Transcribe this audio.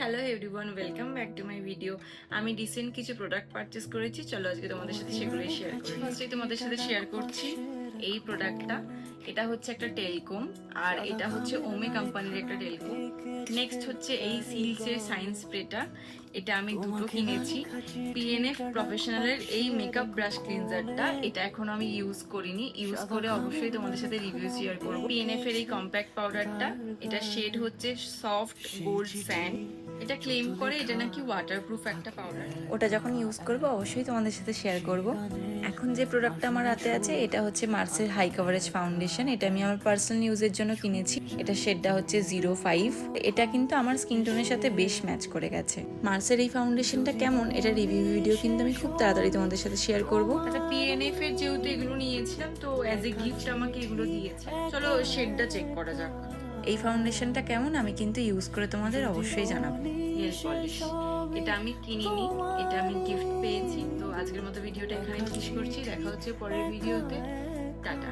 Hello everyone, welcome back to my video. আমি recent কিছু product purchase করেছি, চলো আজকে তোমাদের সাথে সেগুলোই শেয়ার করি। ফার্স্টে তোমাদের সাথে শেয়ার করছি এই প্রোডাক্টটা। এটা হচ্ছে একটা টেলকম, আর এটা হচ্ছে ওমে কোম্পানির একটা টেলকম। নেক্সট হচ্ছে এই সিলসের সায়েন্স স্প্রেটা, এটা আমি দুটো কিনেছি। পিএনএফ প্রফেশনালের এই মেকআপ ব্রাশ ক্লিনজারটা, এটা এখনো আমি ইউজ করিনি, ইউজ করে অবশ্যই তোমাদের সাথে রিভিউ শেয়ার করব। পিএনএফ এর এই কম্প্যাক্ট পাউডারটা, এটা শেড হচ্ছে সফট গোল্ড স্যান্ড। এটা ক্লেম করে এটা নাকি ওয়াটারপ্রুফ একটা পাউডার। ওটা যখন ইউজ করব অবশ্যই তোমাদের সাথে শেয়ার করব। এখন যে প্রোডাক্টটা আমার হাতে আছে এটা হচ্ছে মার্সের হাই কভারেজ ফাউন্ডেশন। এটা আমি আমার পার্সোনাল ইউজের জন্য কিনেছি। এটা শেডটা হচ্ছে 05। এটা কিন্তু আমার স্কিন টোনের সাথে বেশ ম্যাচ করে গেছে। মার্সের এই ফাউন্ডেশনটা কেমন, এটা রিভিউ ভিডিও কিন্তু আমি খুব তাড়াতাড়ি তোমাদের সাথে শেয়ার করব। আচ্ছা, পিএনএফ এর যেহেতু এগুলো নিয়েছিলাম, তো অ্যাজ এ গিফট আমাকে এগুলো দিয়েছে। চলো শেডটা চেক করা যাক। এই ফাউন্ডেশনটা কেমন আমি কিন্তু ইউজ করে তোমাদের অবশ্যই জানাবো। নেল পলিশ, এটা আমি কিনিনি, এটা আমি গিফট পেয়েছি। তো আজকের মতো ভিডিওটা এখানে শেষ করছি, দেখা হচ্ছে পরের ভিডিওতে। টাটা।